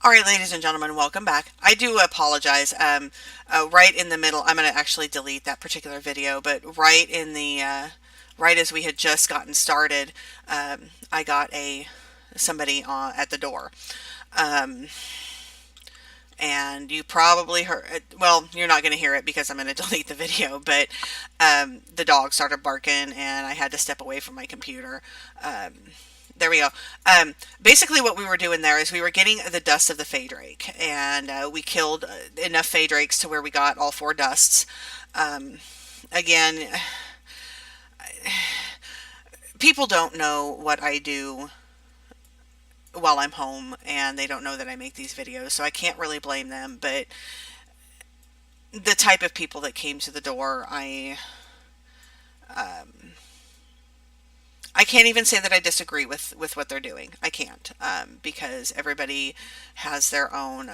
All right, ladies and gentlemen, welcome back. I do apologize. Right in the middle, I'm going to actually delete that particular video, but right as we had just gotten started, I got somebody at the door. Um, and you probably heard, well, you're not going to hear it because I'm going to delete the video, but the dog started barking and I had to step away from my computer. Um, there we go. Basically, what we were doing there is we were getting the dust of the Fey Drake, and we killed enough Fey Drakes to where we got all four dusts. Um, Again, people don't know what I do while I'm home, and they don't know that I make these videos, so I can't really blame them. But the type of people that came to the door, um, I can't even say that I disagree with what they're doing. I can't, because everybody has their own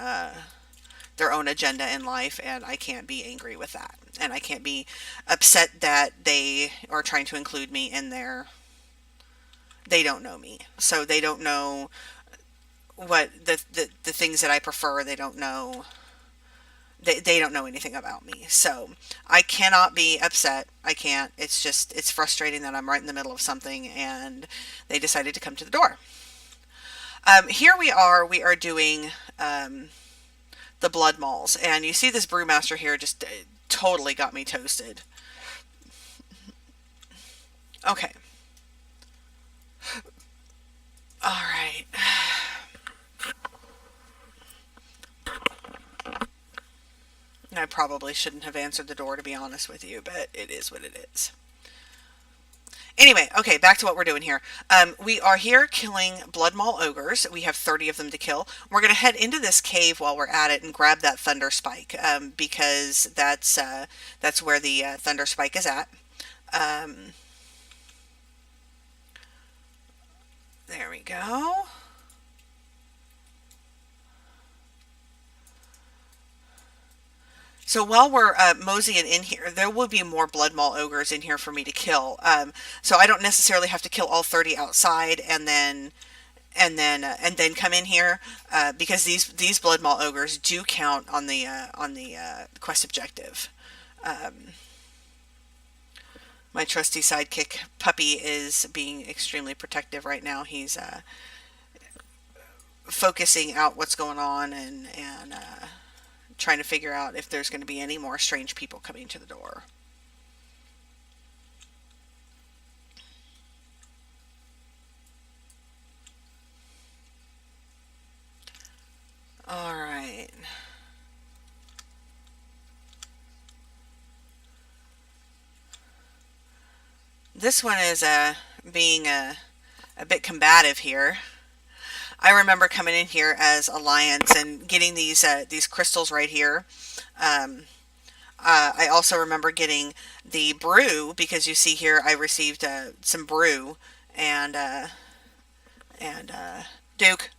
agenda in life, and I can't be angry with that, and I can't be upset that they are trying to include me in their. They don't know me, so they don't know what the things that I prefer. They don't know. They don't know anything about me, so I cannot be upset. I can't. It's frustrating that I'm right in the middle of something and they decided to come to the door. Here we are. We are doing the blood malls, and you see this brewmaster here just totally got me toasted. Okay. All right. I probably shouldn't have answered the door, to be honest with you, but it is what it is. Anyway, okay, back to what we're doing here. We are here killing Blood Maul ogres. We have 30 of them to kill. We're going to head into this cave while we're at it and grab that thunder spike, because that's where the thunder spike is at. Um, there we go. So while we're moseying in here, there will be more Blood Maul ogres in here for me to kill. So I don't necessarily have to kill all 30 outside and then come in here, because these Blood Maul ogres do count on the quest objective. Um, my trusty sidekick puppy is being extremely protective right now. He's focusing out what's going on and trying to figure out if there's going to be any more strange people coming to the door. All right. This one is being a bit combative here. I remember coming in here as Alliance and getting these crystals right here. Um, I also remember getting the brew, because you see here I received some brew and Duke,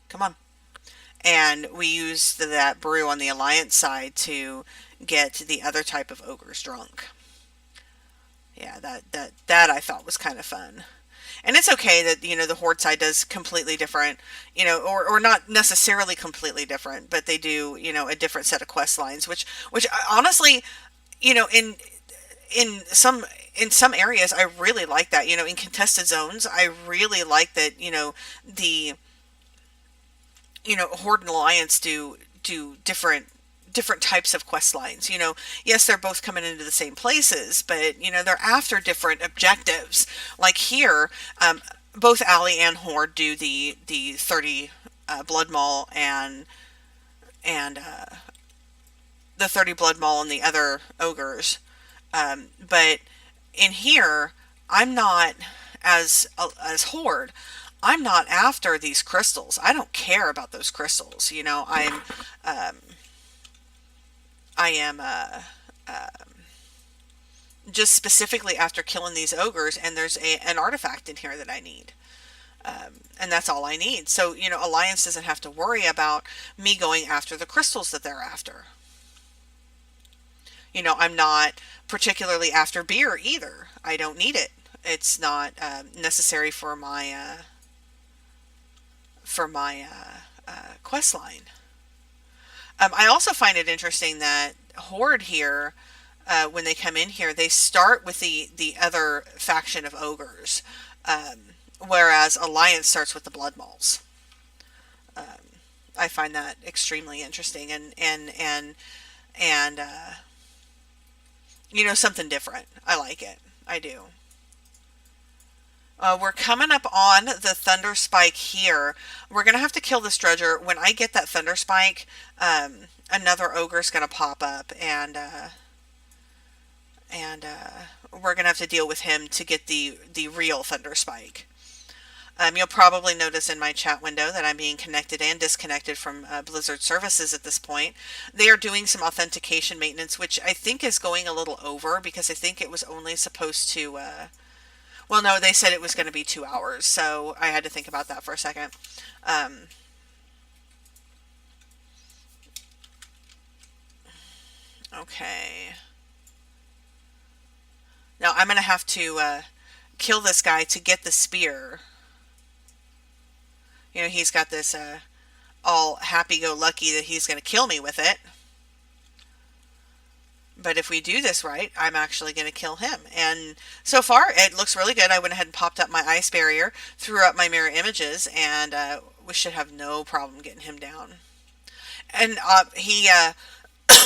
come on. And we used that brew on the Alliance side to get the other type of ogres drunk. Yeah, that I thought was kind of fun. And it's okay that, the Horde side does completely different, or not necessarily completely different, but they do, a different set of quest lines, which honestly, you know, in in some in some areas I really like that. In contested zones, I really like that, the Horde and Alliance do different types of quest lines. Yes, they're both coming into the same places, but they're after different objectives. Like here, both Ally and Horde do the 30 Blood Maul and the 30 Blood Maul and the other ogres. But in here, I'm not as Horde. I'm not after these crystals. I don't care about those crystals. Um, I am just specifically after killing these ogres, and there's an artifact in here that I need. And that's all I need. So, Alliance doesn't have to worry about me going after the crystals that they're after. I'm not particularly after beer either. I don't need it. It's not necessary for for my quest line. I also find it interesting that Horde here, when they come in here, they start with the other faction of ogres, whereas Alliance starts with the Blood Mauls. Um, I find that extremely interesting and something different. I like it. I do. We're coming up on the Thunder Spike here. We're going to have to kill this Dredger. When I get that Thunder Spike, another ogre's going to pop up, and we're going to have to deal with him to get the real Thunder Spike. You'll probably notice in my chat window that I'm being connected and disconnected from Blizzard services at this point. They are doing some authentication maintenance, which I think is going a little over because I think it was only supposed to... well, no, they said it was going to be 2 hours, so I had to think about that for a second. Okay. Now I'm going to have to kill this guy to get the spear. He's got this all happy-go-lucky that he's going to kill me with it. But if we do this right, I'm actually going to kill him. And so far, it looks really good. I went ahead and popped up my ice barrier, threw up my mirror images, and we should have no problem getting him down. And he,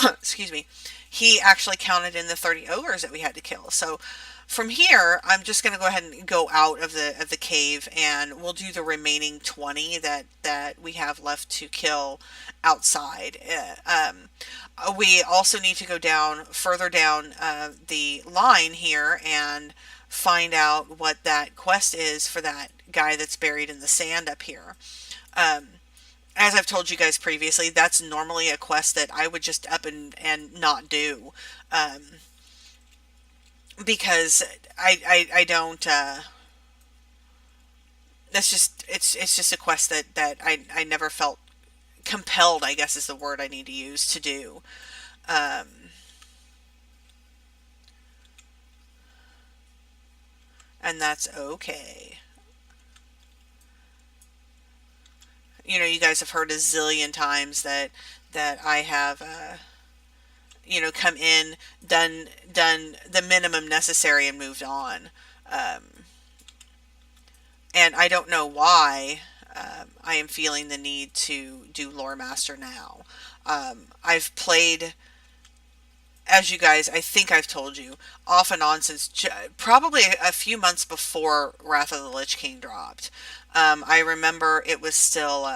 excuse me, he actually counted in the 30 ogres that we had to kill. So from here, I'm just going to go ahead and go out of the cave, and we'll do the remaining 20 that we have left to kill outside. We also need to go further down the line here and find out what that quest is for that guy that's buried in the sand up here. As I've told you guys previously, that's normally a quest that I would just up and not do. Because I don't, that's just, it's just a quest that I never felt compelled, I guess is the word I need to use, to do. And that's okay. You guys have heard a zillion times that I have, come in, done the minimum necessary and moved on. And I don't know why I am feeling the need to do Loremaster now. I've played, as you guys, I think I've told you, off and on since probably a few months before Wrath of the Lich King dropped. I remember it was still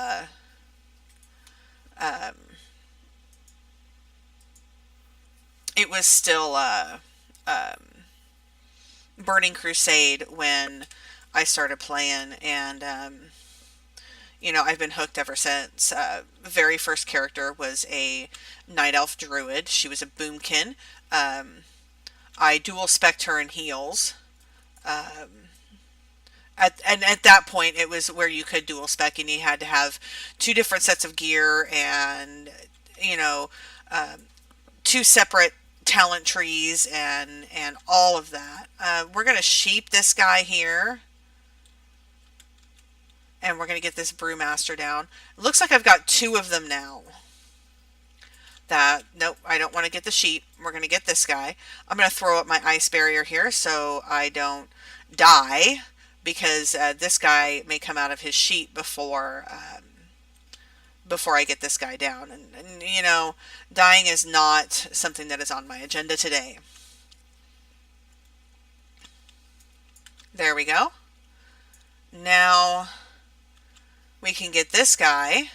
it was still Burning Crusade when I started playing, and I've been hooked ever since. Very first character was a Night Elf Druid. She was a boomkin. I dual spec'd her in heals. At that point, it was where you could dual spec, and you had to have 2 different sets of gear and, two separate talent trees and all of that. We're going to sheep this guy here. And we're going to get this Brewmaster down. It looks like I've got 2 of them now. Nope, I don't want to get the sheep. We're going to get this guy. I'm going to throw up my ice barrier here so I don't die, because this guy may come out of his sheep before I get this guy down. And dying is not something that is on my agenda today. There we go. Now we can get this guy.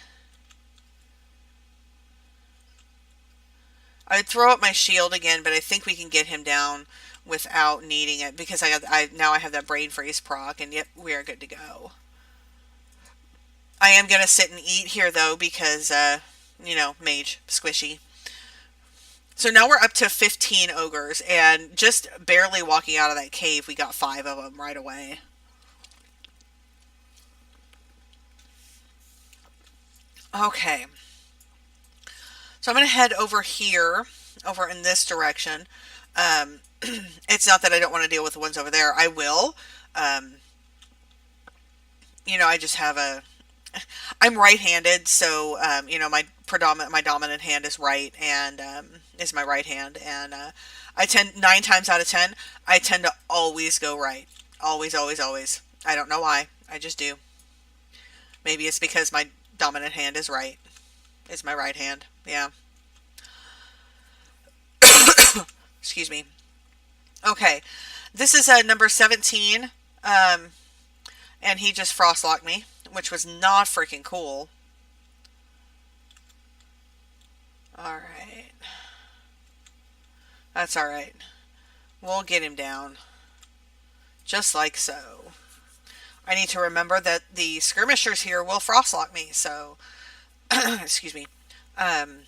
I would throw up my shield again, but I think we can get him down without needing it, because now I have that brain freeze proc, and yep, we are good to go. I am going to sit and eat here, though, because, mage, squishy. So now we're up to 15 ogres, and just barely walking out of that cave, we got 5 of them right away. Okay. So I'm going to head over here, over in this direction. It's not that I don't want to deal with the ones over there. I will. I just have I'm right-handed, so my dominant hand is right, and is my right hand, and I tend 9 times out of 10, I tend to always go right, always, always, always. I don't know why, I just do. Maybe it's because my dominant hand is right, is my right hand. Yeah. Excuse me. Okay, this is number 17, um, and he just frostlocked me, which was not freaking cool. All right, that's all right. We'll get him down. Just like so. I need to remember that the skirmishers here will frostlock me, so excuse me. Um,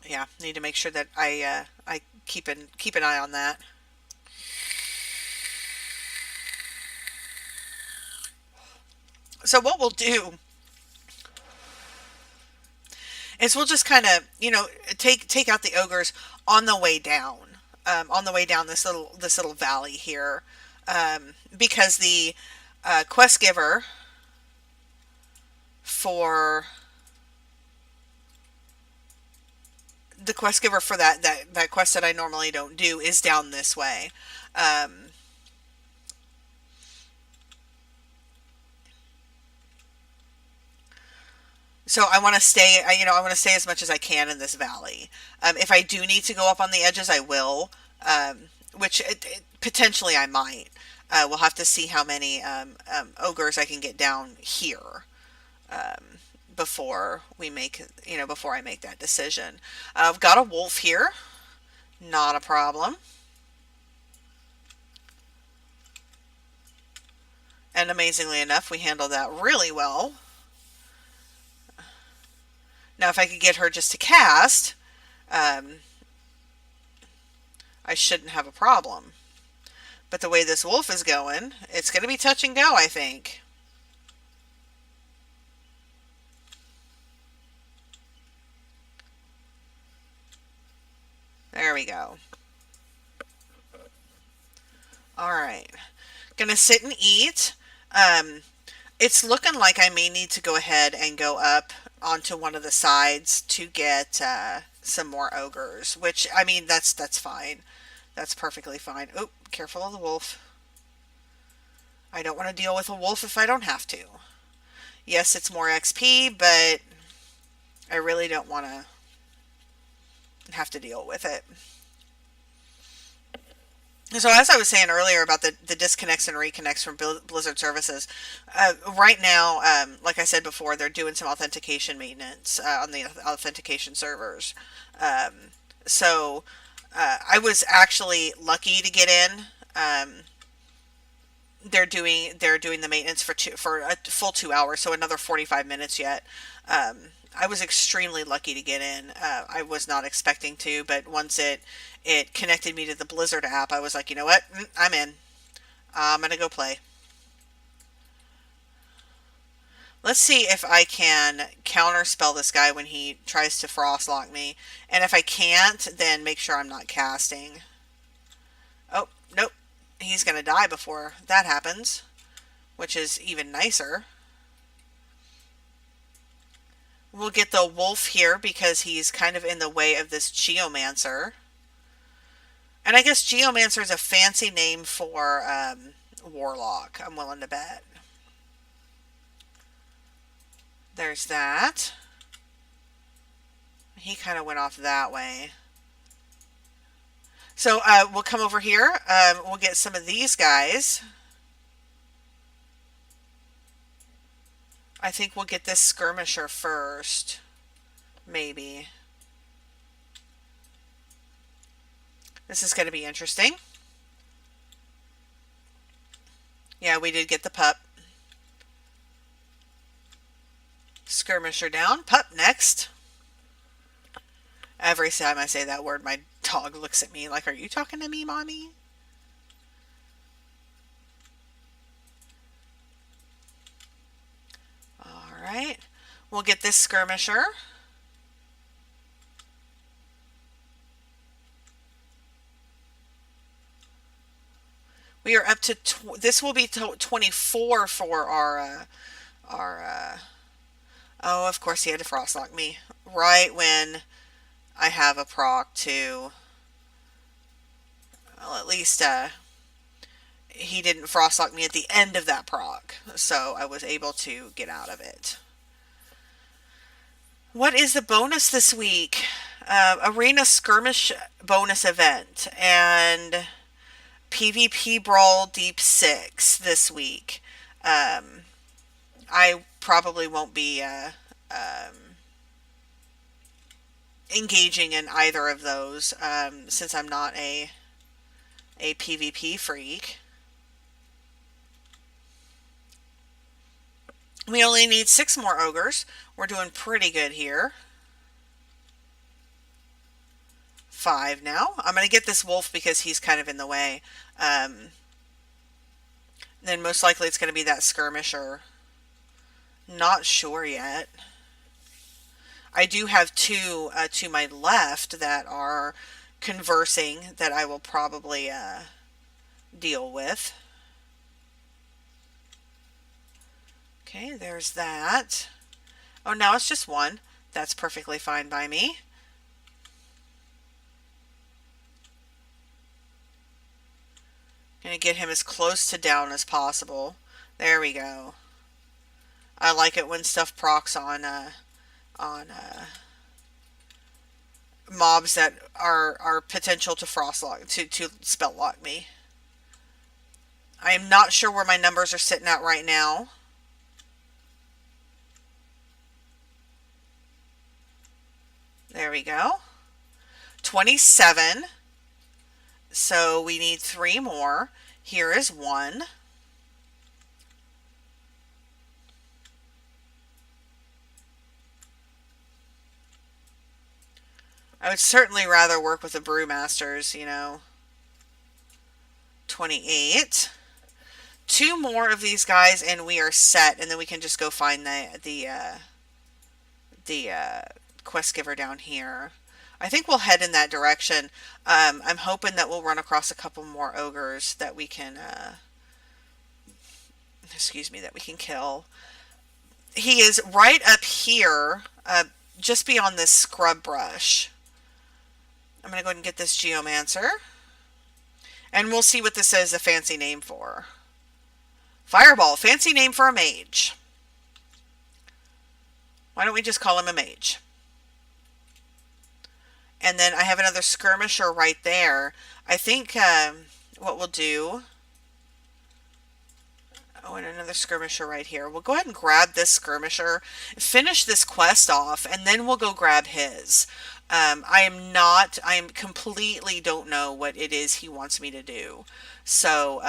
yeah, need to make sure that I keep an eye on that. So what we'll do is we'll just kind of take out the ogres on the way down, on the way down this little valley here, because the quest giver for the quest giver for that quest that I normally don't do is down this way. Um, so I want to stay. I want to stay as much as I can in this valley. If I do need to go up on the edges, I will. Which potentially I might. We'll have to see how many ogres I can get down here. Before we make before I make that decision. I've got a wolf here, not a problem. And amazingly enough, we handled that really well. Now, if I could get her just to cast, um, I shouldn't have a problem. But the way this wolf is going, it's going to be touch and go, I think. There we go. All right. Gonna sit and eat. Um, it's looking like I may need to go ahead and go up onto one of the sides to get some more ogres, which, I mean, that's fine. That's perfectly fine. Oh, careful of the wolf. I don't want to deal with a wolf if I don't have to. Yes, it's more XP, but I really don't want to have to deal with it. So as I was saying earlier about the disconnects and reconnects from Blizzard services, right now, like I said before, they're doing some authentication maintenance on the authentication servers. Um, so I was actually lucky to get in. They're doing the maintenance for a full 2 hours, so another 45 minutes yet. I was extremely lucky to get in. I was not expecting to, but once it connected me to the Blizzard app, I was like, you know what? I'm in. I'm gonna go play. Let's see if I can counterspell this guy when he tries to frostlock me. And if I can't, then make sure I'm not casting. Oh, nope. He's gonna die before that happens, which is even nicer. We'll get the wolf here because he's kind of in the way of this geomancer. And I guess geomancer is a fancy name for warlock, I'm willing to bet. There's that. He kind of went off that way. So we'll come over here. We'll get some of these guys. I think we'll get this skirmisher first. Maybe. This is going to be interesting. Yeah, we did get the pup. Skirmisher down. Pup next. Every time I say that word, my dog looks at me like, are you talking to me, mommy? Alright. We'll get this skirmisher. We are up to, this will be 24 for our oh, of course he had to frostlock me right when I have a proc to, well, at least he didn't frostlock me at the end of that proc, so I was able to get out of it. What is the bonus this week? Arena skirmish bonus event and PvP Brawl Deep 6 this week. I probably won't be engaging in either of those since I'm not a PvP freak. We only need 6 more ogres. We're doing pretty good here. 5 now. I'm going to get this wolf because he's kind of in the way. Then most likely it's going to be that skirmisher. Not sure yet. I do have 2 to my left that are conversing that I will probably deal with. Okay, there's that. Oh, now it's just 1. That's perfectly fine by me. Gonna get him as close to down as possible. There we go. I like it when stuff procs on mobs that are potential to frostlock to spell lock me. I am not sure where my numbers are sitting at right now. There we go. 27. So we need 3 more. Here is 1. I would certainly rather work with the Brewmasters, you know. 28. 2 more of these guys and we are set, and then we can just go find the quest giver down here. I think we'll head in that direction. I'm hoping that we'll run across a couple more ogres that we can, excuse me, that we can kill. He is right up here, just beyond this scrub brush. I'm going to go ahead and get this Geomancer. And we'll see what this is a fancy name for. Fireball, fancy name for a mage. Why don't we just call him a mage? And then I have another skirmisher right there. I think what we'll do... Oh, and another skirmisher right here. We'll go ahead and grab this skirmisher, finish this quest off, and then we'll go grab his. I completely don't know what it is he wants me to do. So,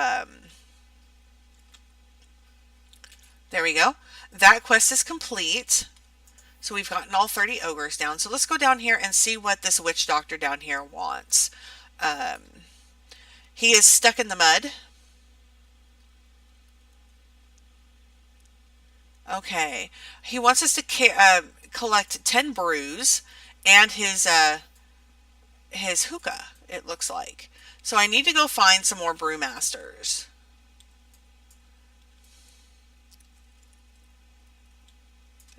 there we go. That quest is complete. So we've gotten all 30 ogres down. So let's go down here and see what this witch doctor down here wants. He is stuck in the mud. Okay. He wants us to collect 10 brews and his hookah, it looks like. So I need to go find some more brewmasters.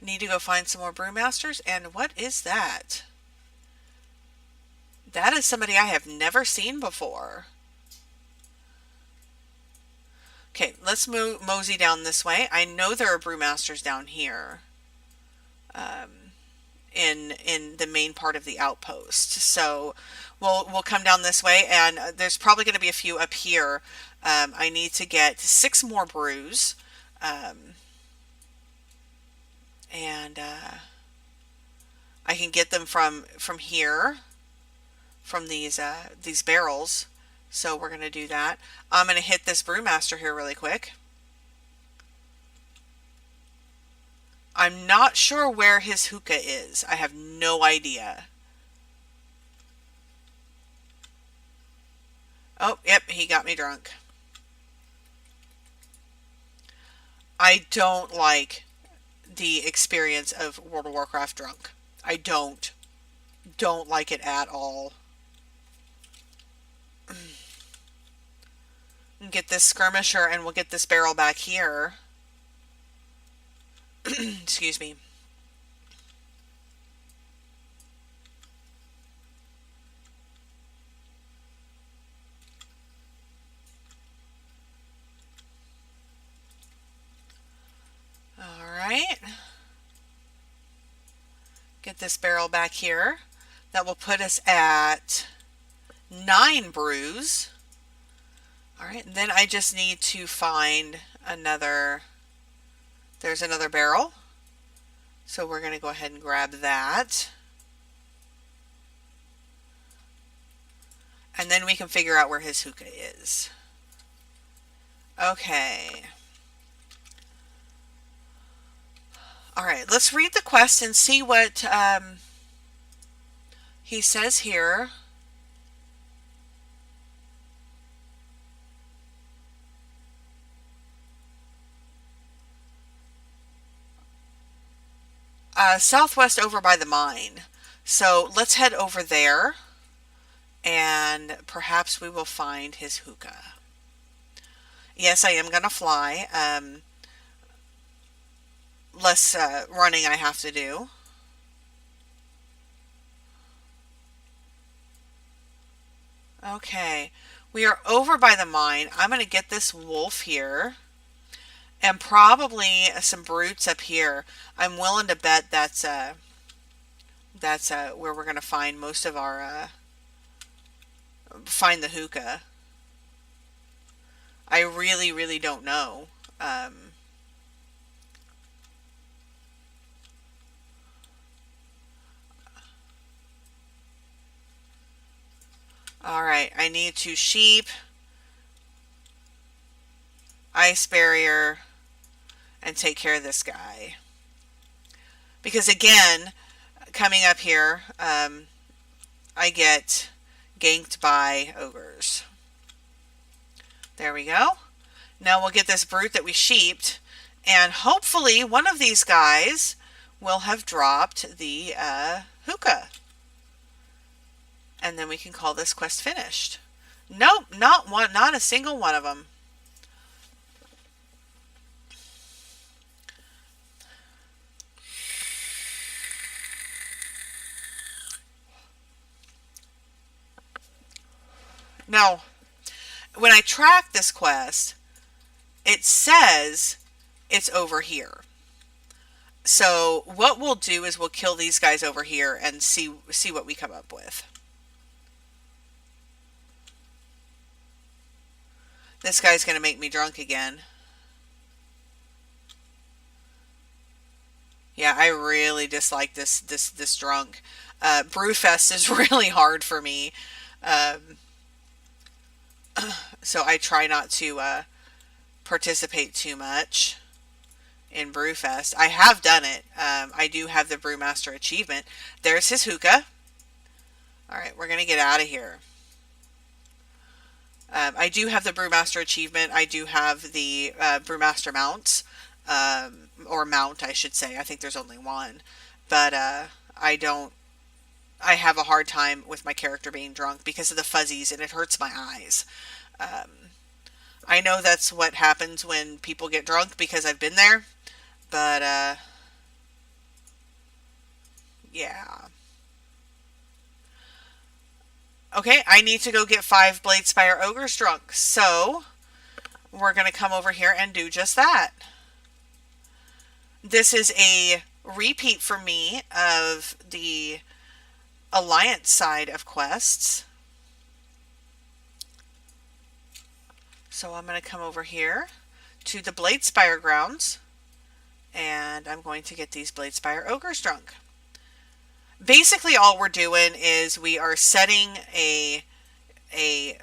Need to go find some more brewmasters. And what is that? That is somebody I have never seen before. Okay, let's mosey down this way. I know there are brewmasters down here. In the main part of the outpost. So we'll come down this way, and there's probably going to be a few up here. I need to get 6 more brews. And I can get them from here, from these barrels. So we're going to do that. I'm going to hit this brewmaster here really quick. I'm not sure where his hookah is. I have no idea. Oh, yep, he got me drunk. I don't like the experience of World of Warcraft drunk. I don't like it at all. Get this skirmisher and we'll get this barrel back here. Excuse me. All right. Get this barrel back here. That will put us at 9 brews. All right, and then I just need to find another, there's another barrel. So we're going to go ahead and grab that. And then we can figure out where his hookah is. Okay. All right, let's read the quest and see what he says here. Southwest over by the mine. So let's head over there and perhaps we will find his hookah. Yes, I am going to fly. Less running I have to do. Okay, we are over by the mine. I'm going to get this wolf here and probably some brutes up here. I'm willing to bet that's where we're going to find most of our find the hookah. I really, really don't know. All right, I need to sheep, ice barrier, and take care of this guy. Because again, coming up here, I get ganked by ogres. There we go. Now we'll get this brute that we sheeped, and hopefully one of these guys will have dropped the hookah. And then we can call this quest finished. Nope, not one, not a single one of them. Now, when I track this quest, it says it's over here. So what we'll do is we'll kill these guys over here and see what we come up with. This guy's going to make me drunk again. Yeah, I really dislike this drunk. Brewfest is really hard for me. Um, so I try not to participate too much in Brewfest. I have done it. I do have the Brewmaster achievement. There's his hookah. All right, we're going to get out of here. I do have the Brewmaster achievement. I do have the Brewmaster mounts, or mount, I should say. I think there's only one, but I don't. I have a hard time with my character being drunk because of the fuzzies, and it hurts my eyes. I know that's what happens when people get drunk because I've been there, but yeah. Okay, I need to go get 5 Bladespire Ogres drunk, so we're going to come over here and do just that. This is a repeat for me of the Alliance side of quests. So I'm going to come over here to the Bladespire grounds, and I'm going to get these Bladespire Ogres drunk. Basically all we're doing is we are setting a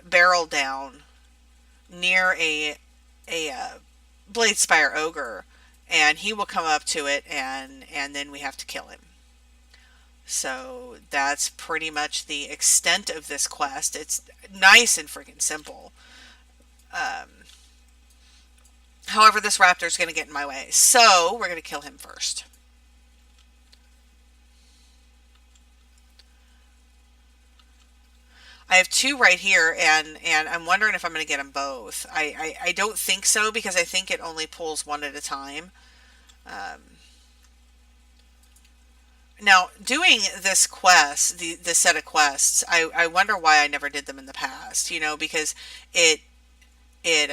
barrel down near a Bladespire ogre, and he will come up to it, and then we have to kill him. So that's pretty much the extent of this quest. It's nice and freaking simple. However, this raptor is going to get in my way, so we're going to kill him first. I have 2 right here, and I'm wondering if I'm going to get them both. I don't think so, because I think it only pulls one at a time. Now, doing this quest, the set of quests, I wonder why I never did them in the past, you know, because it, it,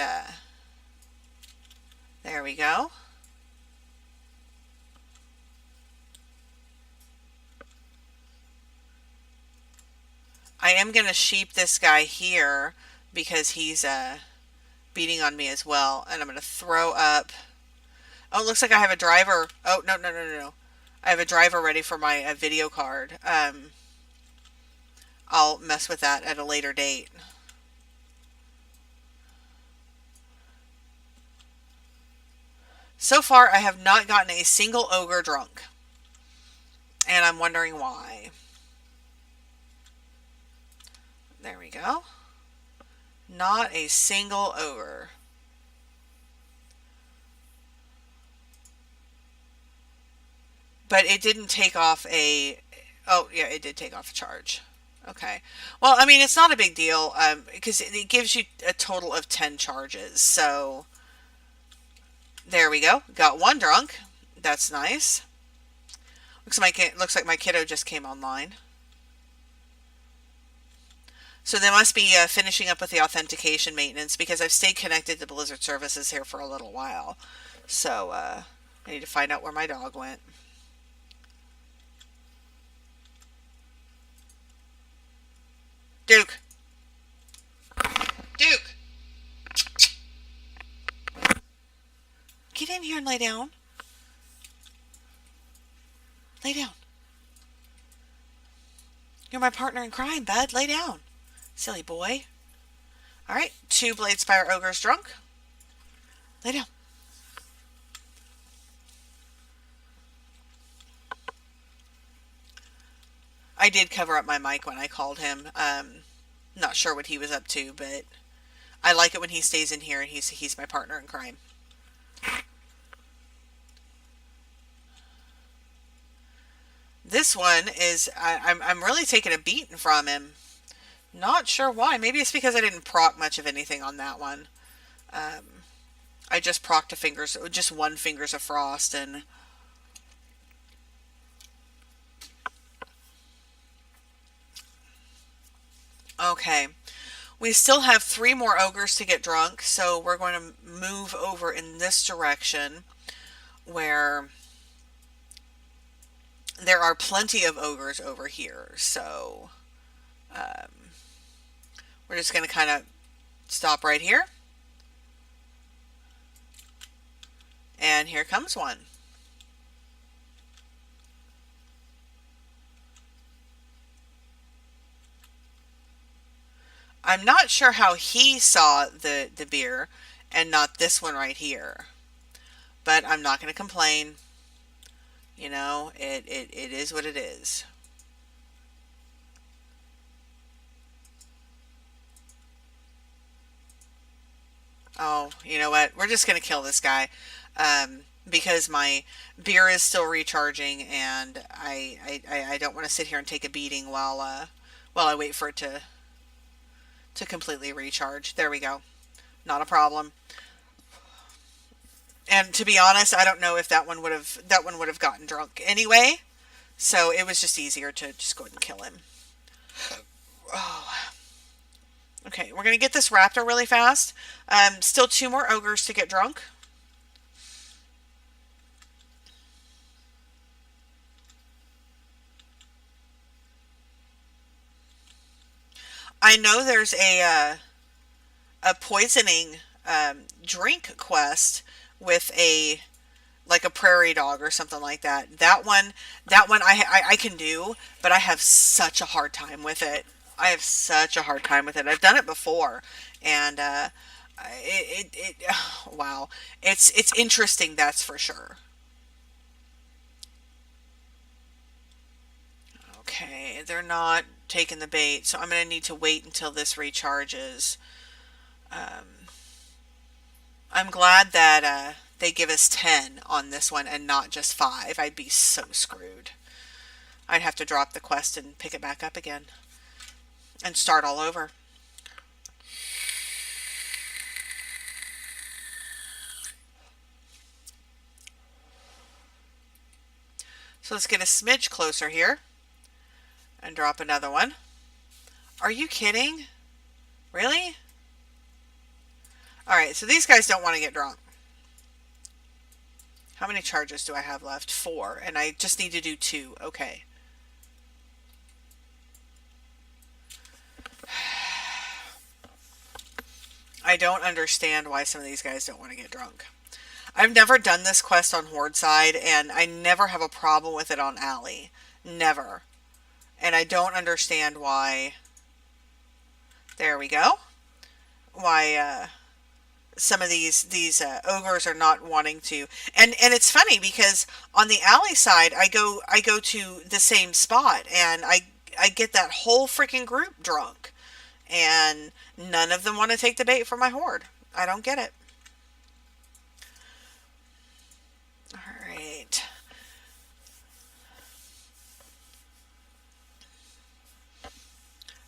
there we go. I am going to sheep this guy here because he's, beating on me as well. And I'm going to throw up. Oh, it looks like I have a driver. Oh, no, no, no, no, no. I have a driver ready for my video card. I'll mess with that at a later date. So far, I have not gotten a single ogre drunk. And I'm wondering why. There we go. Not a single ogre. But it didn't take off a... Oh, yeah, it did take off a charge. Okay. Well, I mean, it's not a big deal because it gives you a total of 10 charges. So, there we go. Got one drunk. That's nice. Looks like my kiddo just came online. So they must be finishing up with the authentication maintenance because I've stayed connected to Blizzard services here for a little while. So I need to find out where my dog went. Duke. Duke. Get in here and lay down. Lay down. You're my partner in crime, bud. Lay down. Silly boy. Alright, 2 Bladespire Ogres drunk. Lay down. I did cover up my mic when I called him. Not sure what he was up to, but I like it when he stays in here and he's my partner in crime. This one is I'm really taking a beating from him. Not sure why. Maybe it's because I didn't proc much of anything on that one. I just procced just one Fingers of Frost, and okay. We still have 3 more ogres to get drunk, so we're going to move over in this direction where there are plenty of ogres over here. So we're just going to kind of stop right here. And here comes one. I'm not sure how he saw the beer and not this one right here. But I'm not going to complain. You know, it is what it is. Oh, you know what? We're just going to kill this guy. Because my beer is still recharging, and I don't want to sit here and take a beating while I wait for it to completely recharge. There we go. Not a problem. And to be honest, I don't know if that one would have gotten drunk anyway. So it was just easier to just go ahead and kill him. Oh. Okay, we're gonna get this raptor really fast. Still 2 more ogres to get drunk. I know there's a poisoning drink quest with a like a prairie dog or something like that. That one I can do, but I have such a hard time with it. I have such a hard time with it. I've done it before, and wow, it's interesting, that's for sure. Okay, they're not taking the bait, so I'm going to need to wait until this recharges. Um, I'm glad that they give us 10 on this one and not just 5. I'd be so screwed. I'd have to drop the quest and pick it back up again and start all over. So let's get a smidge closer here and drop another one. Are you kidding? Really? Alright, so these guys don't want to get drunk. How many charges do I have left? 4. And I just need to do 2. Okay. I don't understand why some of these guys don't want to get drunk. I've never done this quest on Horde side, and I never have a problem with it on Alley. Never. And I don't understand why. There we go. Why some of these ogres are not wanting to. And it's funny because on the Alley side, I go to the same spot, and I get that whole freaking group drunk, and none of them want to take the bait for my Horde. I don't get it. All right.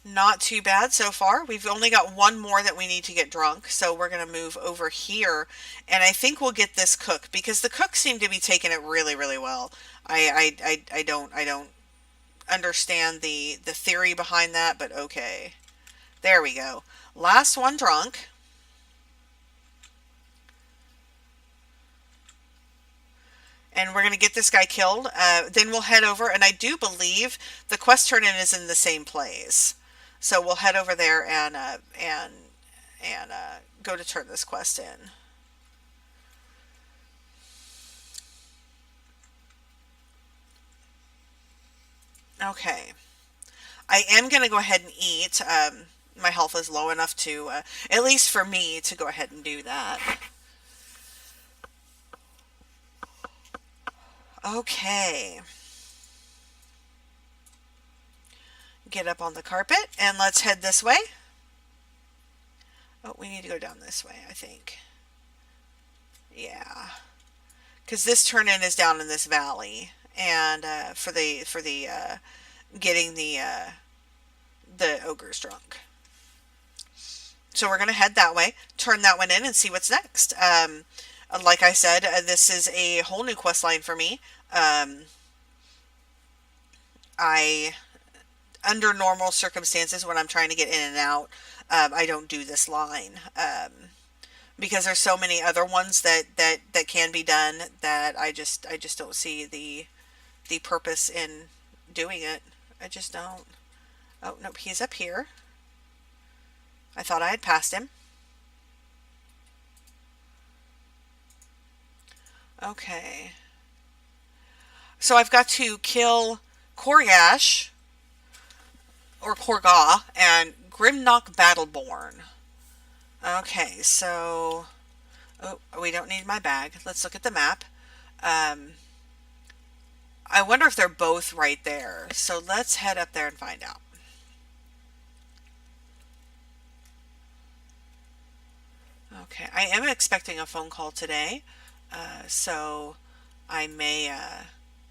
Not too bad so far. We've only got one more that we need to get drunk, so we're going to move over here, and I think we'll get this cook because the cooks seem to be taking it really, really well. I don't understand the theory behind that, but okay. There we go. Last one drunk. And we're going to get this guy killed. Then we'll head over, and I do believe the quest turn-in is in the same place. So we'll head over there and go to turn this quest in. Okay. I am going to go ahead and eat. My health is low enough to, at least for me, to go ahead and do that. Okay. Get up on the carpet and let's head this way. Oh, we need to go down this way, I think. Yeah. Because this turn-in is down in this valley. And for the getting the ogres drunk. So we're going to head that way, turn that one in, and see what's next. Like I said, this is a whole new quest line for me. Under normal circumstances, when I'm trying to get in and out, I don't do this line. Because there's so many other ones that can be done that I just don't see the purpose in doing it. I just don't. Oh, nope, he's up here. I thought I had passed him. Okay. So I've got to kill Korgash, or Korga, and Grimnock Battleborn. Okay, so... Oh, we don't need my bag. Let's look at the map. I wonder if they're both right there. So let's head up there and find out. Okay, I am expecting a phone call today, so I may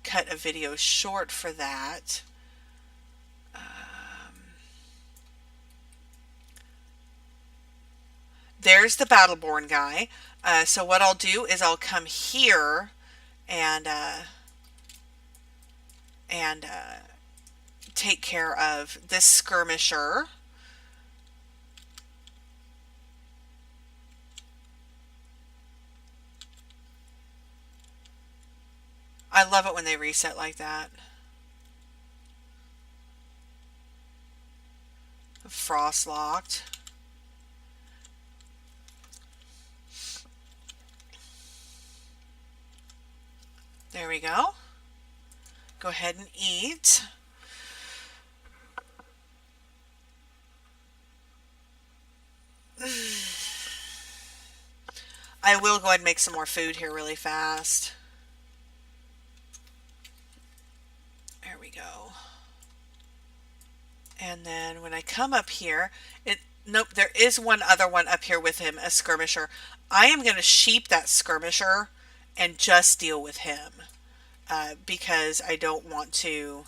cut a video short for that. There's the Battleborn guy. So what I'll do is I'll come here and take care of this skirmisher. I love it when they reset like that. Frost locked. There we go. Go ahead and eat. I will go ahead and make some more food here really fast. There we go. And then when I come up here, nope, there is one other one up here with him, a skirmisher. I am going to sheep that skirmisher and just deal with him. Because I don't want to...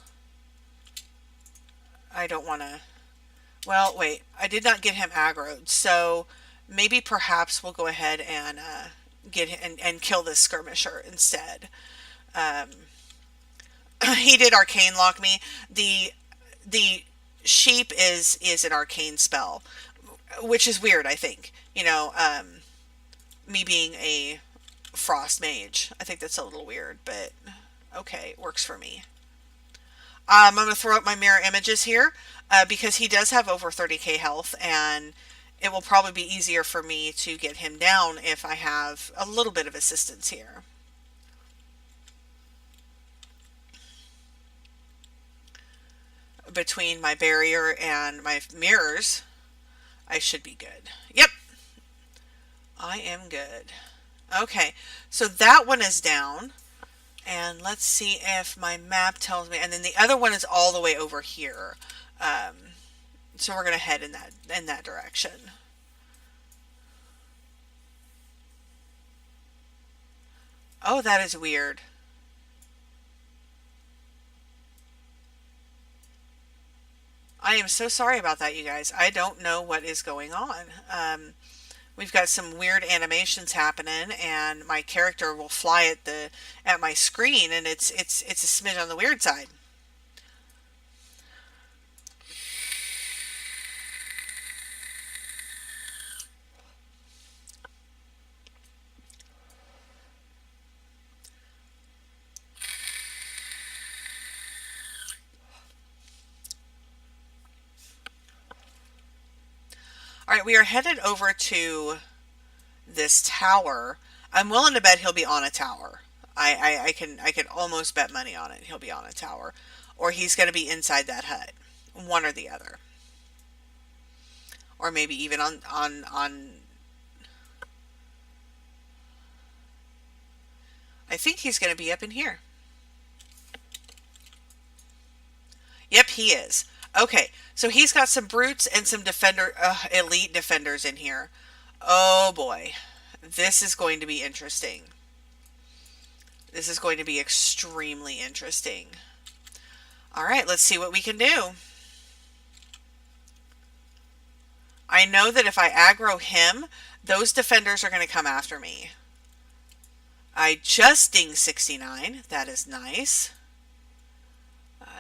Well, wait. I did not get him aggroed. So maybe perhaps we'll go ahead and get him and kill this skirmisher instead. He did arcane lock me. The the sheep is an arcane spell, which is weird. I think me being a frost mage, I think that's a little weird, but okay, it works for me. I'm going to throw up my mirror images here because he does have over 30k health, and it will probably be easier for me to get him down if I have a little bit of assistance here. Between my barrier and my mirrors, I should be good. Yep, I am good. Okay, so that one is down. And let's see if my map tells me. And then the other one is all the way over here. So we're gonna head in that direction. Oh, that is weird. I am so sorry about that, you guys. I don't know what is going on. We've got some weird animations happening, and my character will fly at my screen, and it's a smidge on the weird side. All right, we are headed over to this tower. I'm willing to bet he'll be on a tower. I can almost bet money on it. He'll be on a tower, or he's going to be inside that hut, one or the other, or maybe even on. I think he's going to be up in here. Yep, he is. Okay, so he's got some brutes and some elite defenders in here. Oh boy, this is going to be interesting. This is going to be extremely interesting. All right, let's see what we can do. I know that if I aggro him, those defenders are going to come after me. I just dinged 69. That is nice.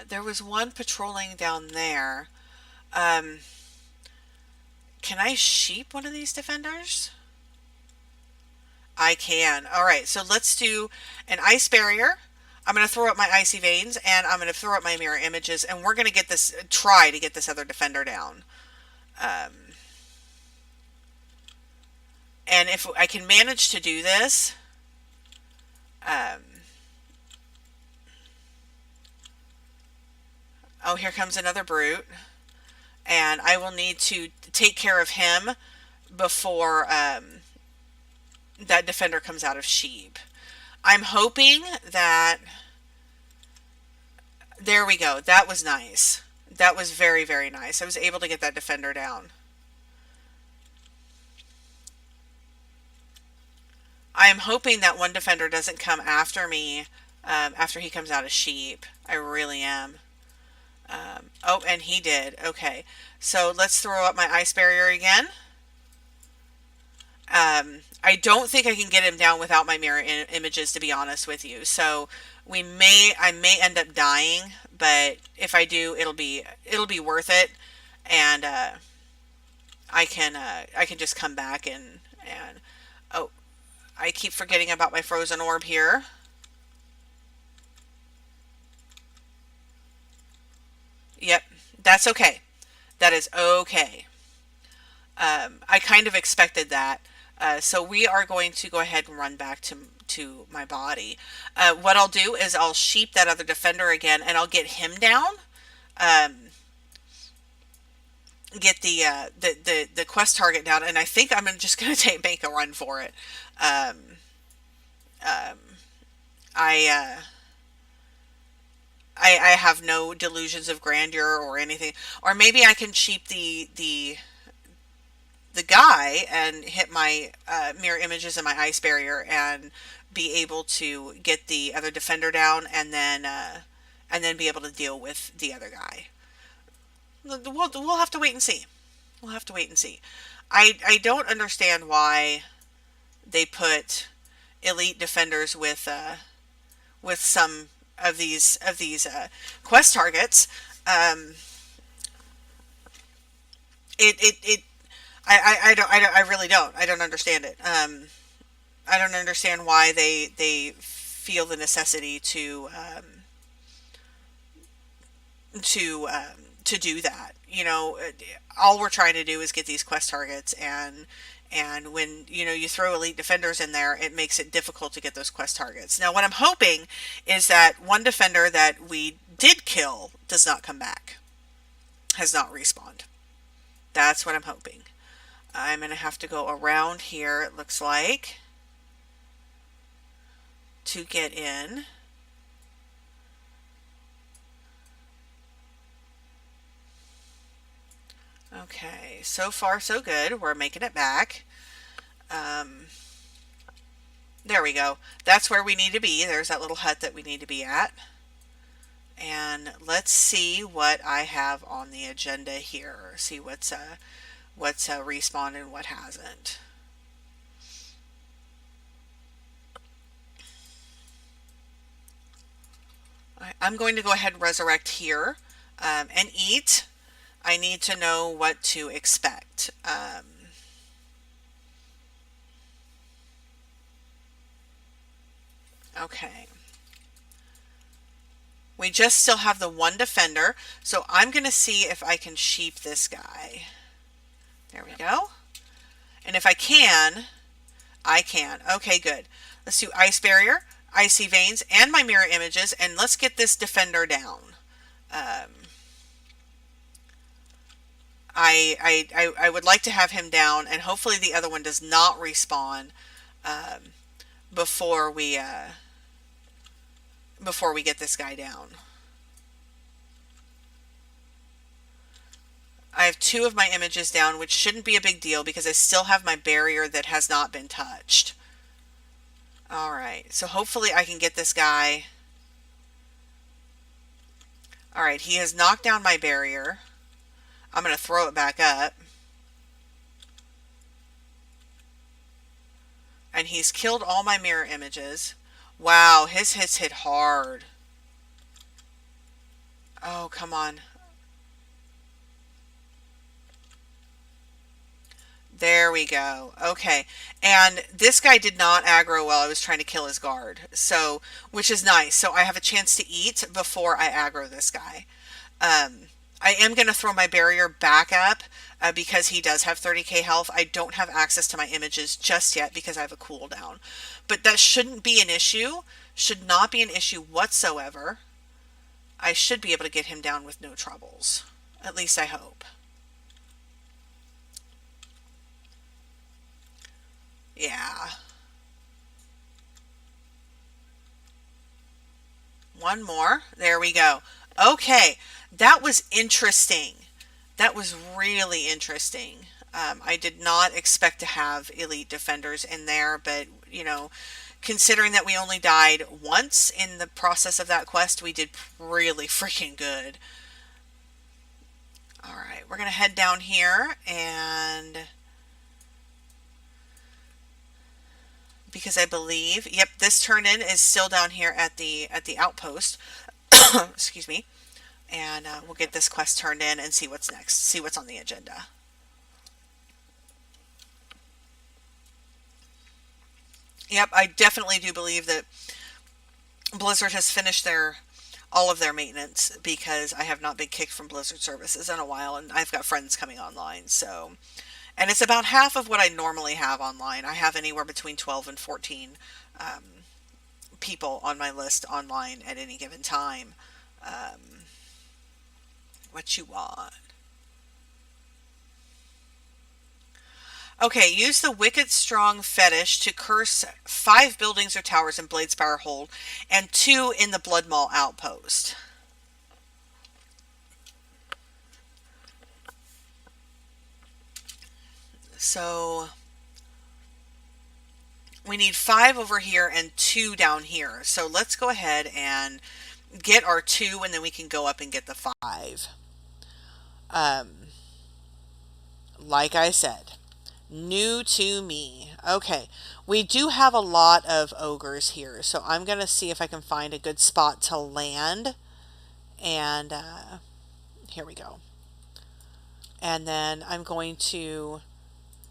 There was one patrolling down there. Um, can I sheep one of these defenders? I can. All right, so let's do an ice barrier. I'm going to throw up my icy veins, and I'm going to throw up my mirror images, and we're going to try to get this other defender down. Um, and if I can manage to do this, um, oh, here comes another brute, and I will need to take care of him before that defender comes out of sheep. I'm hoping that... There we go. That was nice. That was very, very nice. I was able to get that defender down. I am hoping that one defender doesn't come after me after he comes out of sheep. I really am. Oh, and he did. Okay. So let's throw up my ice barrier again. I don't think I can get him down without my mirror images, to be honest with you. So I may end up dying, but if I do, it'll be worth it, and I can just come back and oh, I keep forgetting about my frozen orb here. Yep, that's okay. That is okay. I kind of expected that. So we are going to go ahead and run back to my body. What I'll do is I'll sheep that other defender again, and I'll get him down. Um, get the quest target down, and I think I'm just going to make a run for it. Um, um, I, uh, I have no delusions of grandeur or anything, or maybe I can sheep the guy and hit my mirror images and my ice barrier and be able to get the other defender down, and then be able to deal with the other guy. We'll have to wait and see. We'll have to wait and see. I don't understand why they put elite defenders with some of these quest targets. Um, it I really don't. I don't understand it. I don't understand why they feel the necessity to do that. All we're trying to do is get these quest targets, and when you throw elite defenders in there, it makes it difficult to get those quest targets. Now, what I'm hoping is that one defender that we did kill does not come back, has not respawned. That's what I'm hoping. I'm gonna have to go around here, it looks like, to get in. Okay, so far so good. We're making it back. Um, there we go. That's where we need to be. There's that little hut that we need to be at. And let's see what I have on the agenda here. See what's respawned and what hasn't. I'm going to go ahead and resurrect here and eat. I need to know what to expect. Okay. We just still have the one defender, so I'm going to see if I can sheep this guy. There we go. And if I can, I can. Okay, good. Let's do Ice Barrier, Icy Veins, and my mirror images, and let's get this defender down. Um, I would like to have him down, and hopefully the other one does not respawn um, before we get this guy down. I have two of my images down, which shouldn't be a big deal because I still have my barrier that has not been touched. Alright, so hopefully I can get this guy. Alright, he has knocked down my barrier. I'm going to throw it back up. And he's killed all my mirror images. Wow, his hits hit hard. Oh, come on. There we go. Okay. And this guy did not aggro while I was trying to kill his guard. So, which is nice. So I have a chance to eat before I aggro this guy. I am going to throw my barrier back up because he does have 30k health. I don't have access to my images just yet because I have a cooldown. But that shouldn't be an issue. Should not be an issue whatsoever. I should be able to get him down with no troubles. At least I hope. Yeah. One more. There we go. Okay. That was interesting. That was really interesting. I did not expect to have elite defenders in there, but, considering that we only died once in the process of that quest, we did really freaking good. Alright, we're going to head down here, and because I believe, yep, this turn-in is still down here at the outpost. Excuse me. And we'll get this quest turned in and see what's next, see what's on the agenda. Yep, I definitely do believe that Blizzard has finished all of their maintenance because I have not been kicked from Blizzard services in a while, and I've got friends coming online, so. And it's about half of what I normally have online. I have anywhere between 12 and 14 um, people on my list online at any given time. What you want? Okay, use the Wicked Strong Fetish to curse 5 buildings or towers in Bladespire Hold and 2 in the Blood Maw Outpost. So we need 5 over here and 2 down here. So let's go ahead and get our 2 and then we can go up and get the 5. Like I said, New to me. Okay, we do have a lot of ogres here, so I'm going to see if I can find a good spot to land. And here we go. And then I'm going to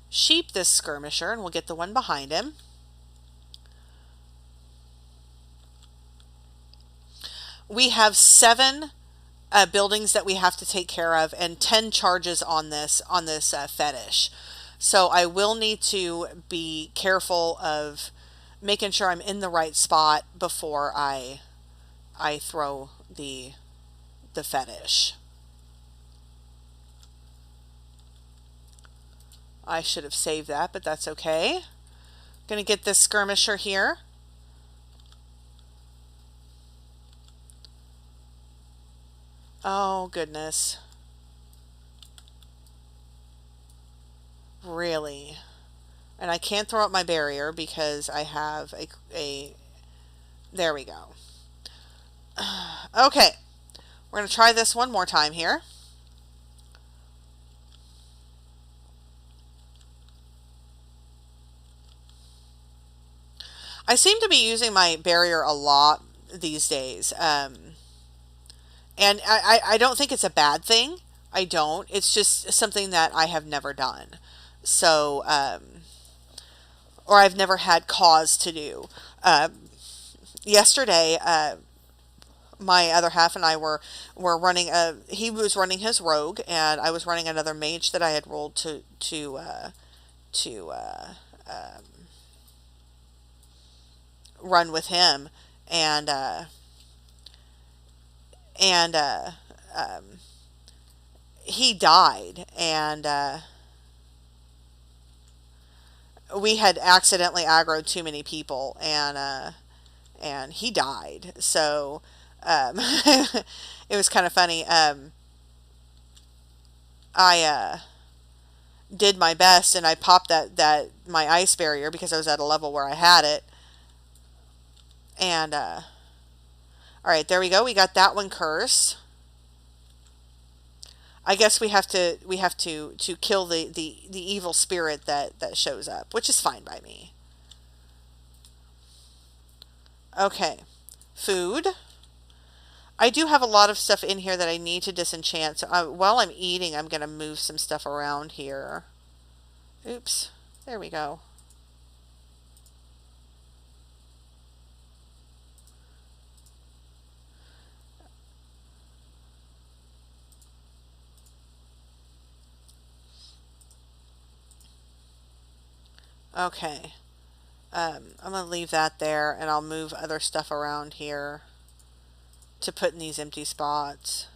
sheep this skirmisher, and we'll get the one behind him. We have 7 buildings that we have to take care of, and 10 charges on this fetish. So I will need to be careful of making sure I'm in the right spot before I throw the fetish. I should have saved that, but that's okay. Gonna get this skirmisher here. Oh, goodness. Really? And I can't throw up my barrier because I have a there we go. Okay. We're going to try this one more time here. I seem to be using my barrier a lot these days. And I don't think it's a bad thing. I don't. It's just something that I have never done. So, or I've never had cause to do. Yesterday, my other half and I were running he was running his rogue, and I was running another mage that I had rolled to run with him, and and he died, and we had accidentally aggroed too many people, and he died. So it was kind of funny. I did my best, and I popped that my ice barrier because I was at a level where I had it. And all right, there we go. We got that one cursed. I guess we have to kill the evil spirit that shows up, which is fine by me. Okay, food. I do have a lot of stuff in here that I need to disenchant. So while I'm eating, I'm going to move some stuff around here. Oops. There we go. Okay. I'm going to leave that there, and I'll move other stuff around here to put in these empty spots.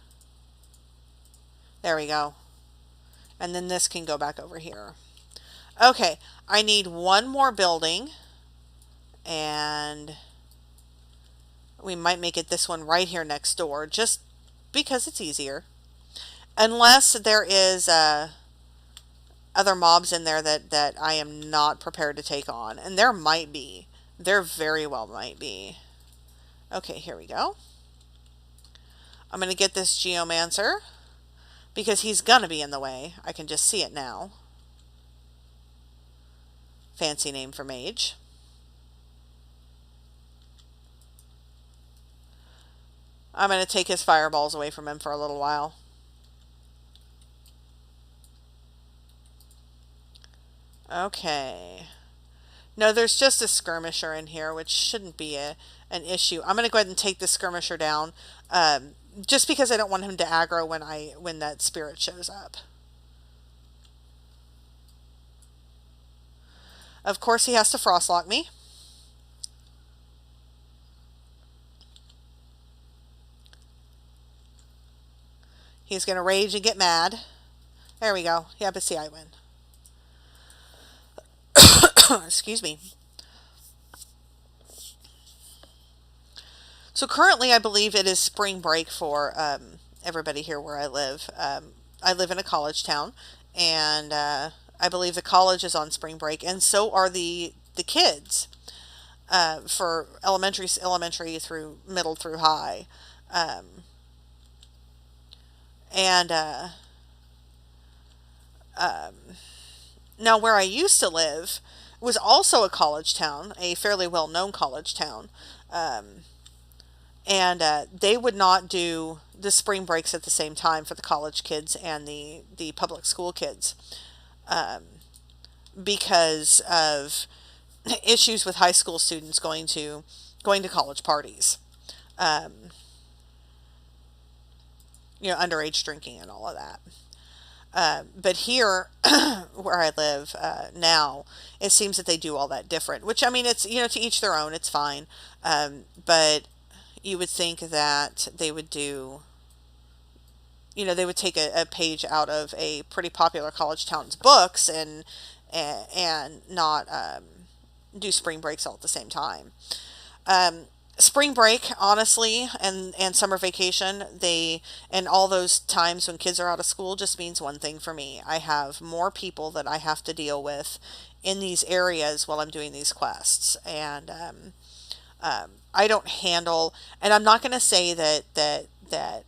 There we go. And then this can go back over here. Okay, I need one more building, and we might make it this one right here next door, just because it's easier. Unless there is other mobs in there that I am not prepared to take on. And there might be. There very well might be. Okay, here we go. I'm going to get this Geomancer because he's going to be in the way. I can just see it now. Fancy name for mage. I'm going to take his fireballs away from him for a little while. Okay. No, there's just a skirmisher in here, which shouldn't be an issue. I'm going to go ahead and take the skirmisher down, just because I don't want him to aggro when that spirit shows up. Of course, he has to frostlock me. He's going to rage and get mad. There we go. Yeah, but see, I win. Excuse me. So currently, I believe it is spring break for everybody here where I live. I live in a college town, and I believe the college is on spring break, and so are the kids for elementary through middle through high, and Now, where I used to live was also a college town, a fairly well known college town. Um, and they would not do the spring breaks at the same time for the college kids and the public school kids, um, because of issues with high school students going to college parties, um, underage drinking and all of that. But here, where I live now, it seems that they do all that different. Which, I mean, it's, to each their own. It's fine. But you would think that they would take a page out of a pretty popular college town's books and not do spring breaks all at the same time. Um, Spring break, honestly, and summer vacation, and all those times when kids are out of school just means one thing for me. I have more people that I have to deal with in these areas while I'm doing these quests, and I don't handle. And I'm not going to say that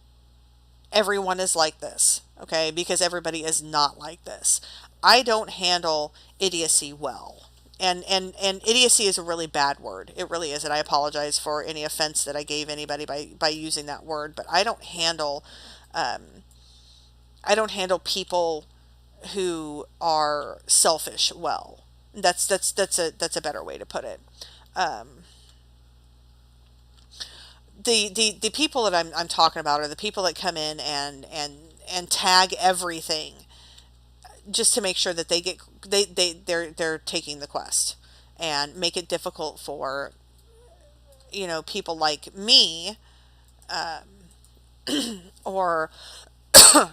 everyone is like this, okay? Because everybody is not like this. I don't handle idiocy well. And idiocy is a really bad word. It really is. And I apologize for any offense that I gave anybody by using that word. But um, I don't handle people who are selfish well. That's a better way to put it. Um, the people that I'm talking about are the people that come in and tag everything just to make sure that they're taking the quest, and make it difficult for people like me, or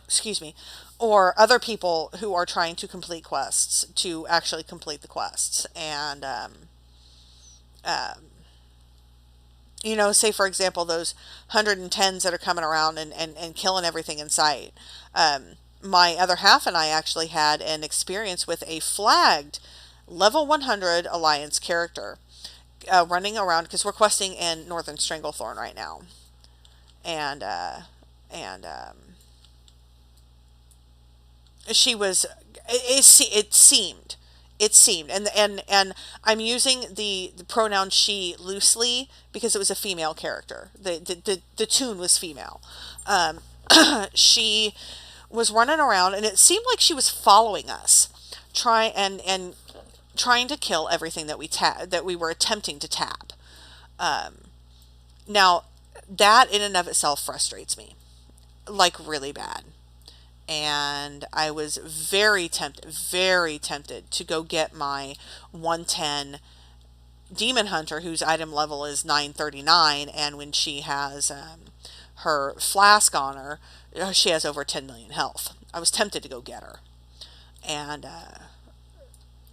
excuse me, or other people who are trying to complete quests to actually complete the quests. And um, say for example those 110s that are coming around and killing everything in sight. My other half and I actually had an experience with a flagged level 100 Alliance character running around, because we're questing in Northern Stranglethorn right now. And and she was it seemed, and I'm using the pronoun she loosely because it was a female character. The tune was female. um, she was running around, and it seemed like she was following us, trying to kill everything that we were attempting to tap. um, Now, that in and of itself frustrates me, like, really bad. And I was very tempted to go get my 110 demon hunter, whose item level is 939, and when she has her flask on her, she has over 10 million health. I was tempted to go get her and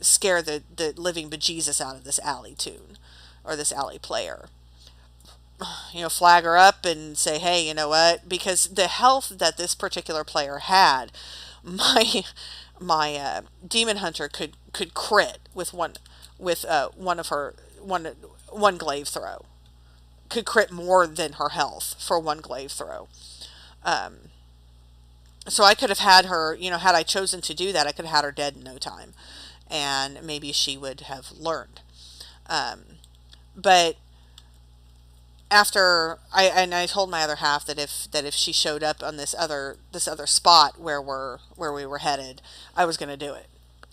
scare the living bejesus out of this alley tune, or this alley player. Flag her up and say, hey, you know what? Because the health that this particular player had, my demon hunter could crit with one of her one glaive throw. Could crit more than her health for one glaive throw. Um, so I could have had her, had I chosen to do that, I could have had her dead in no time, and maybe she would have learned. Um, but I told my other half that if she showed up on this other spot where we were headed, I was going to do it.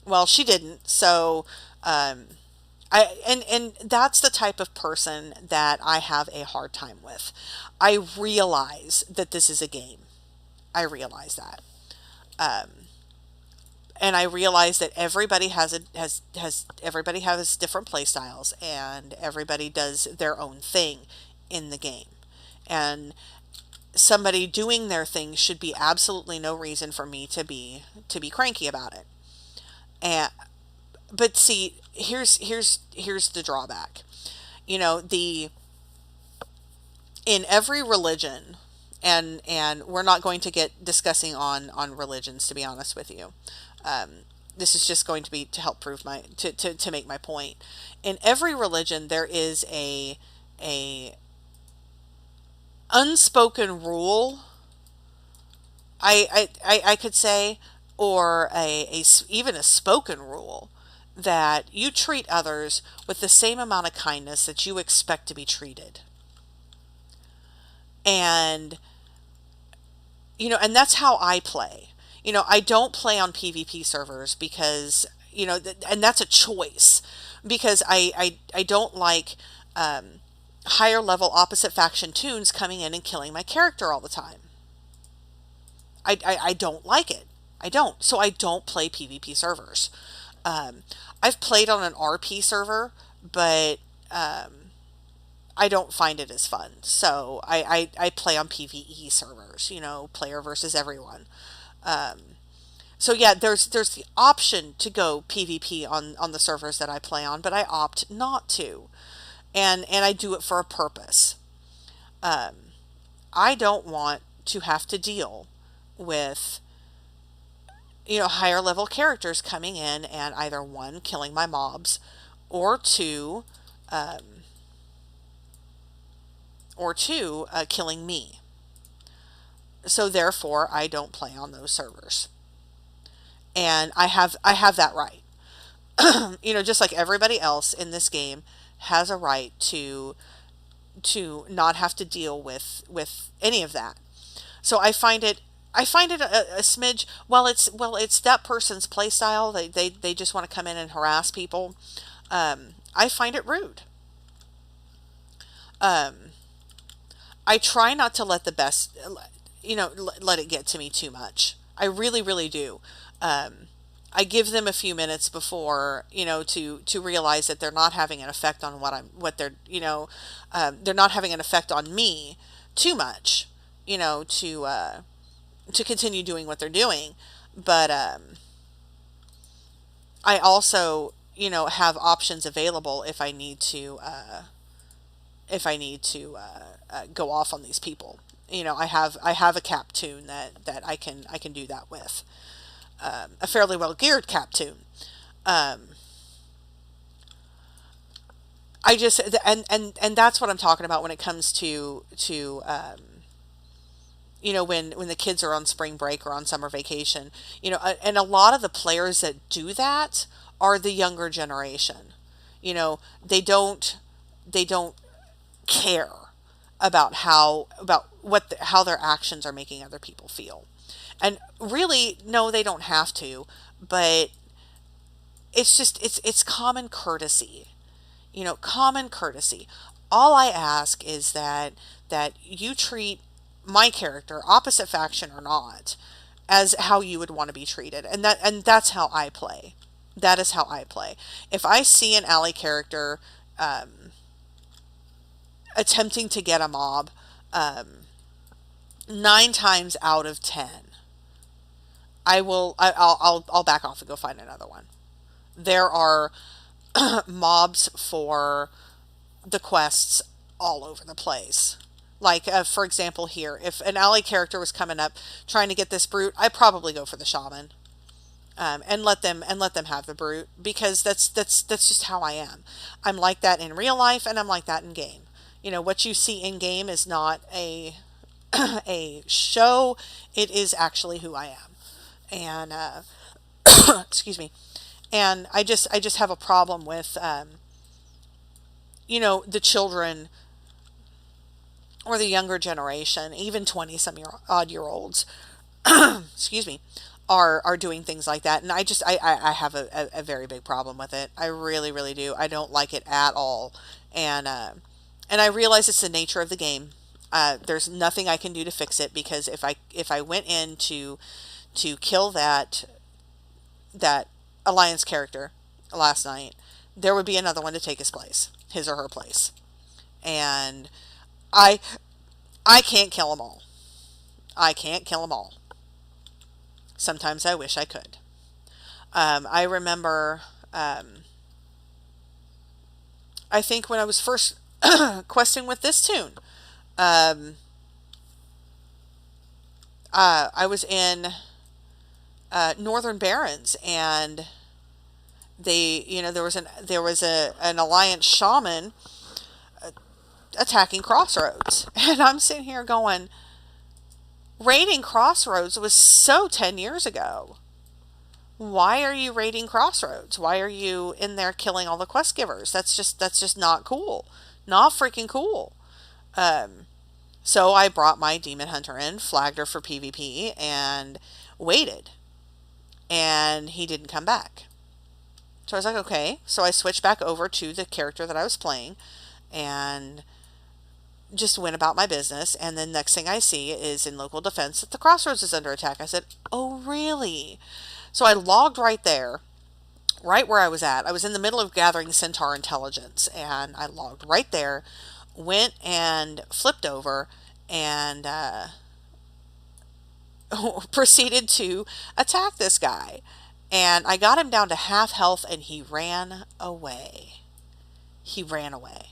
Well, she didn't. So and that's the type of person that I have a hard time with. I realize that this is a game. I realize that. Um, and I realize that everybody everybody has different play styles, and everybody does their own thing in the game. And somebody doing their thing should be absolutely no reason for me to be cranky about it. And but see, here's the drawback. The in every religion, and we're not going to get discussing on religions, to be honest with you. Um, this is just going to be to help prove to make my point. In every religion, there is a unspoken rule. I could say, or even a spoken rule that you treat others with the same amount of kindness that you expect to be treated. And, and that's how I play. I don't play on PvP servers because, and that's a choice because I don't like higher level opposite faction toons coming in and killing my character all the time. I don't like it. I don't. So I don't play PvP servers. I've played on an RP server, but I don't find it as fun. So I play on PvE servers, player versus everyone. So yeah, there's the option to go PvP on the servers that I play on, but I opt not to. And I do it for a purpose. I don't want to have to deal with higher level characters coming in and either one, killing my mobs, or two, killing me. So therefore, I don't play on those servers, and I have that right. Just like everybody else in this game has a right to not have to deal with any of that. So I find it a smidge. It's that person's play style. They just want to come in and harass people. I find it rude. I try not to let the best, let it get to me too much. I really, really do. I give them a few minutes before, to realize that they're not having an effect on they're not having an effect on me too much, to continue doing what they're doing. But I also, have options available if I need to go off on these people. I have a cap tune that I can do that with. A fairly well geared cap tune. I just and that's what I'm talking about when it comes to when the kids are on spring break or on summer vacation, and a lot of the players that do that are the younger generation. They don't care about how their actions are making other people feel. And really, no, they don't have to, but it's common courtesy. Common courtesy. All I ask is that you treat my character, opposite faction or not, as how you would want to be treated. And that's how I play. That is how I play. If I see an ally character attempting to get a mob, 9 times out of 10, I'll back off and go find another one. There are mobs for the quests all over the place. Like, for example, here, if an ally character was coming up trying to get this brute, I'd probably go for the shaman, and let them have the brute, because that's just how I am. I'm like that in real life, and I'm like that in game. What you see in game is not a a show; it is actually who I am. And excuse me. And I just have a problem with the children or the younger generation, even 20 some year olds, excuse me, are doing things like that. And I have a very big problem with it. I really, really do. I don't like it at all. And I realize it's the nature of the game. There's nothing I can do to fix it, because if I went in to kill that Alliance character last night, there would be another one to take his place, his or her place. And I can't kill them all. I can't kill them all. Sometimes I wish I could. I remember, I think when I was first questing with this toon, I was in Northern Barrens, and there was an Alliance shaman attacking Crossroads, and I'm sitting here going, raiding Crossroads was so 10 years ago. Why are you raiding Crossroads? Why are you in there killing all the quest givers? That's just not cool. Not freaking cool. Um, so I brought my demon hunter in, flagged her for PvP, and waited. And he didn't come back. So I was like, okay. So I switched back over to the character that I was playing and just went about my business. And then next thing I see is in local defense that the Crossroads is under attack. I said, oh, really? So I logged right there, right where I was at. I was in the middle of gathering Centaur intelligence, and I logged right there, went and flipped over, and proceeded to attack this guy. And I got him down to half health, and he ran away. He ran away.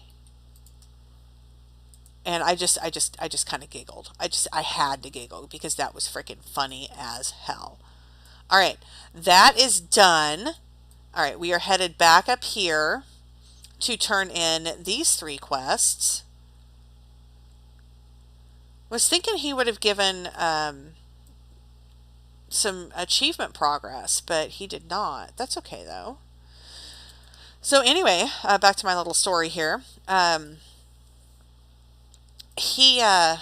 And I just kind of giggled. I had to giggle because that was freaking funny as hell. All right, that is done. All right, we are headed back up here to turn in these 3 quests. Was thinking he would have given some achievement progress, but he did not. That's okay though. So anyway, back to my little story here. He I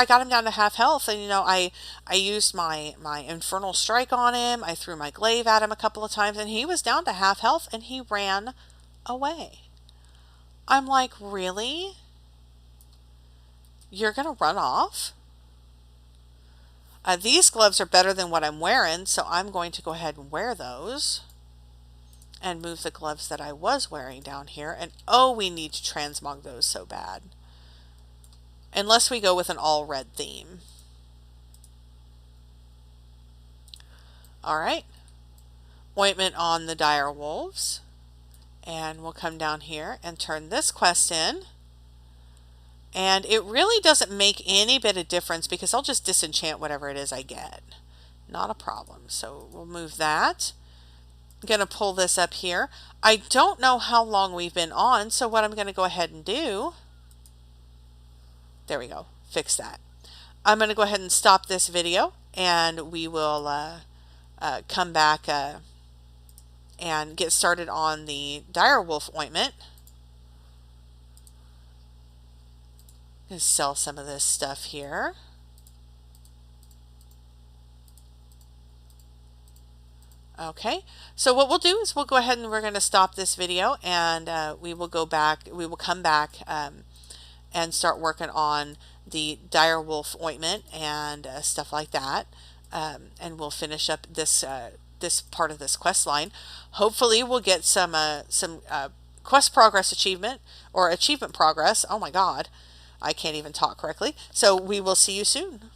got him down to half health, and I used my infernal strike on him. I threw my glaive at him a couple of times, and he was down to half health, and he ran away. I'm like, really? You're gonna run off? These gloves are better than what I'm wearing, so I'm going to go ahead and wear those and move the gloves that I was wearing down here. And oh, we need to transmog those so bad. Unless we go with an all red theme. All right. Ointment on the dire wolves. And we'll come down here and turn this quest in. And it really doesn't make any bit of difference because I'll just disenchant whatever it is I get. Not a problem. So we'll move that. I'm going to pull this up here. I don't know how long we've been on, so what I'm going to go ahead and do, there we go, fix that. I'm going to go ahead and stop this video, and we will come back and get started on the direwolf ointment. I'm going to sell some of this stuff here. Okay, so what we'll do is we'll go ahead and we're going to stop this video, and we will come back and start working on the direwolf ointment and stuff like that, and we'll finish up this this part of this quest line. Hopefully we'll get some quest progress achievement or achievement progress. Oh my god, I can't even talk correctly. So we will see you soon.